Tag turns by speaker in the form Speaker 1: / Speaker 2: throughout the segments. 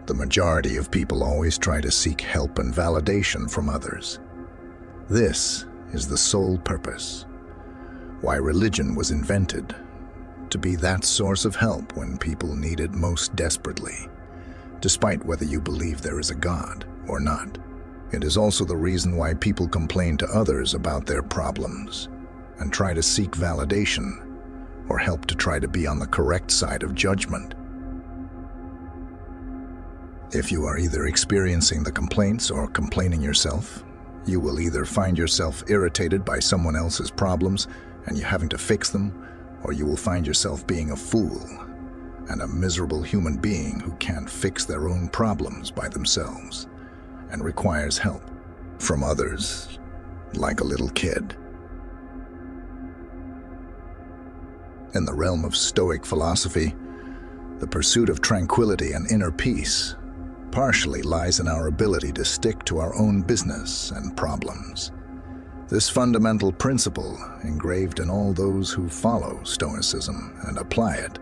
Speaker 1: The majority of people always try to seek help and validation from others. This is the sole purpose. Why religion was invented, to be that source of help when people need it most desperately, despite whether you believe there is a God or not. It is also the reason why people complain to others about their problems and try to seek validation or help to try to be on the correct side of judgment. If you are either experiencing the complaints or complaining yourself, you will either find yourself irritated by someone else's problems and you having to fix them, or you will find yourself being a fool and a miserable human being who can't fix their own problems by themselves and requires help from others, like a little kid. In the realm of Stoic philosophy, the pursuit of tranquility and inner peace partially lies in our ability to stick to our own business and problems. This fundamental principle, engraved in all those who follow Stoicism and apply it,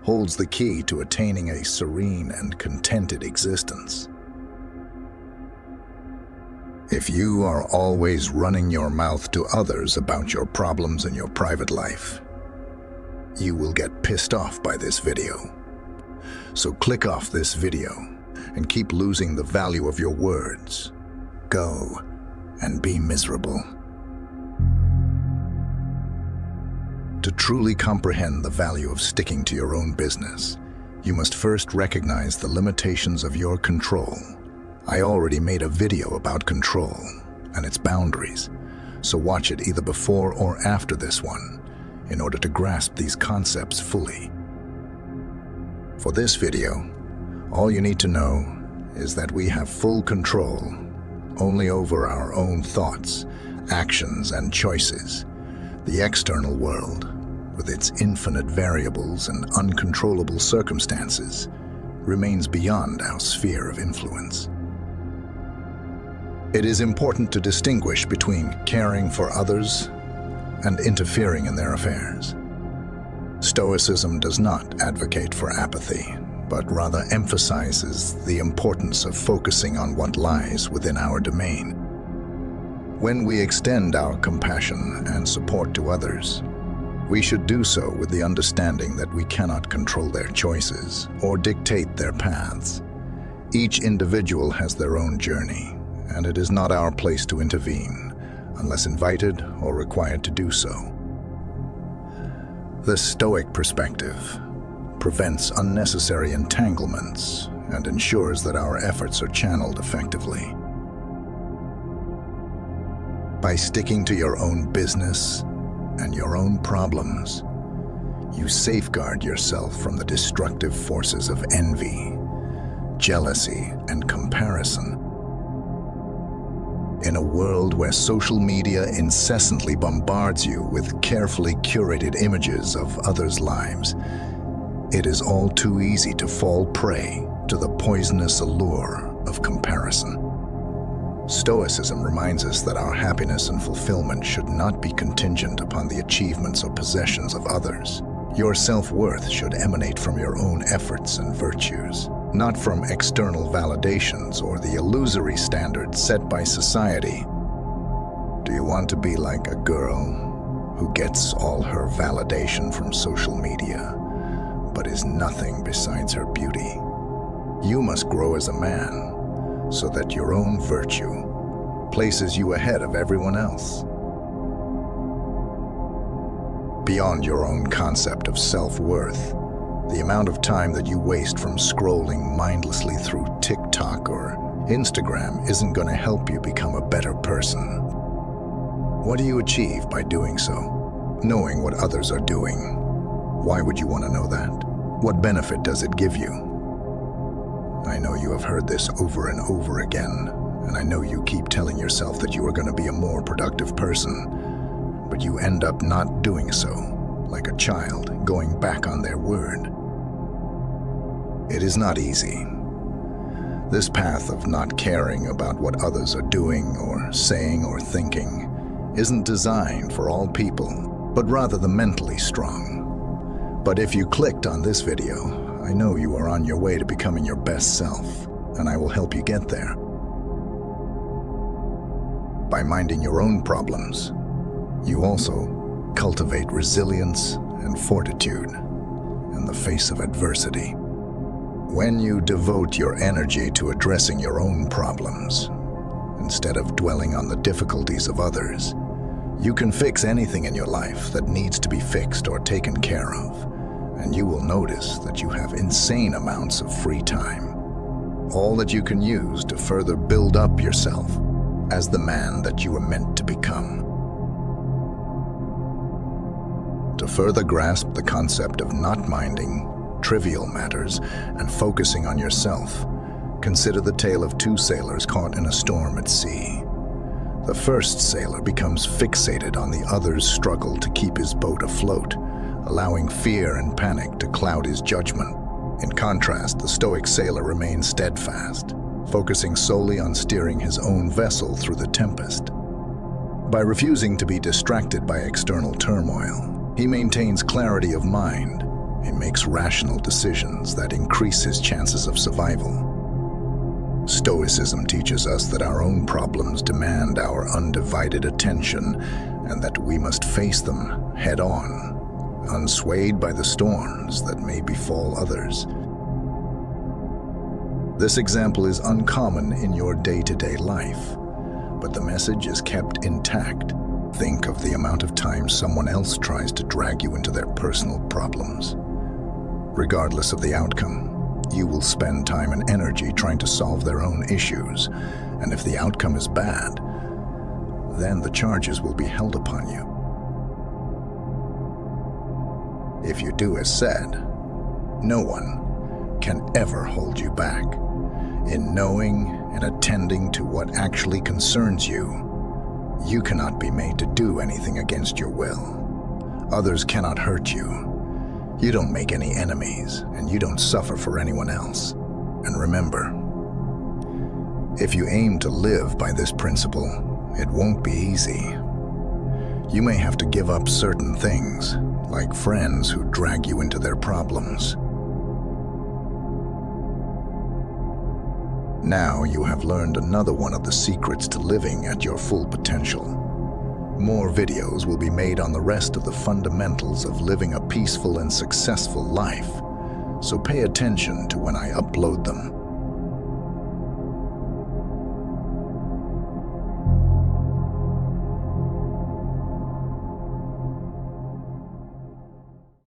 Speaker 1: holds the key to attaining a serene and contented existence. If you are always running your mouth to others about your problems in your private life, you will get pissed off by this video. So click off this video and keep losing the value of your words. Go and be miserable. To truly comprehend the value of sticking to your own business, you must first recognize the limitations of your control. I already made a video about control and its boundaries, so watch it either before or after this one in order to grasp these concepts fully. For this video, all you need to know is that we have full control only over our own thoughts, actions, and choices. The external world, with its infinite variables and uncontrollable circumstances, remains beyond our sphere of influence. It is important to distinguish between caring for others and interfering in their affairs. Stoicism does not advocate for apathy, but rather emphasizes the importance of focusing on what lies within our domain. When we extend our compassion and support to others, we should do so with the understanding that we cannot control their choices or dictate their paths. Each individual has their own journey, and it is not our place to intervene unless invited or required to do so. The Stoic perspective prevents unnecessary entanglements and ensures that our efforts are channeled effectively. By sticking to your own business and your own problems, you safeguard yourself from the destructive forces of envy, jealousy, and comparison. In a world where social media incessantly bombards you with carefully curated images of others' lives, it is all too easy to fall prey to the poisonous allure of comparison. Stoicism reminds us that our happiness and fulfillment should not be contingent upon the achievements or possessions of others. Your self-worth should emanate from your own efforts and virtues, not from external validations or the illusory standards set by society. Do you want to be like a girl who gets all her validation from social media, but is nothing besides her beauty? You must grow as a man so that your own virtue places you ahead of everyone else. Beyond your own concept of self-worth, the amount of time that you waste from scrolling mindlessly through TikTok or Instagram isn't going to help you become a better person. What do you achieve by doing so? Knowing what others are doing. Why would you want to know that? What benefit does it give you? I know you have heard this over and over again, and I know you keep telling yourself that you are going to be a more productive person, but you end up not doing so, like a child going back on their word. It is not easy. This path of not caring about what others are doing or saying or thinking isn't designed for all people, but rather the mentally strong. But if you clicked on this video, I know you are on your way to becoming your best self, and I will help you get there. By minding your own problems, you also cultivate resilience and fortitude in the face of adversity. When you devote your energy to addressing your own problems, instead of dwelling on the difficulties of others, you can fix anything in your life that needs to be fixed or taken care of, and you will notice that you have insane amounts of free time, all that you can use to further build up yourself as the man that you were meant to become. To further grasp the concept of not minding trivial matters and focusing on yourself, consider the tale of two sailors caught in a storm at sea. The first sailor becomes fixated on the other's struggle to keep his boat afloat, allowing fear and panic to cloud his judgment. In contrast, the stoic sailor remains steadfast, focusing solely on steering his own vessel through the tempest. By refusing to be distracted by external turmoil, he maintains clarity of mind. He makes rational decisions that increase his chances of survival. Stoicism teaches us that our own problems demand our undivided attention and that we must face them head-on, unswayed by the storms that may befall others. This example is uncommon in your day-to-day life, but the message is kept intact. Think of the amount of time someone else tries to drag you into their personal problems. Regardless of the outcome, you will spend time and energy trying to solve their own issues, and if the outcome is bad, then the charges will be held upon you. If you do as said, no one can ever hold you back. In knowing and attending to what actually concerns you, you cannot be made to do anything against your will. Others cannot hurt you. You don't make any enemies, and you don't suffer for anyone else. And remember, if you aim to live by this principle, it won't be easy. You may have to give up certain things, like friends who drag you into their problems. Now you have learned another one of the secrets to living at your full potential. More videos will be made on the rest of the fundamentals of living a peaceful and successful life, so pay attention to when I upload them.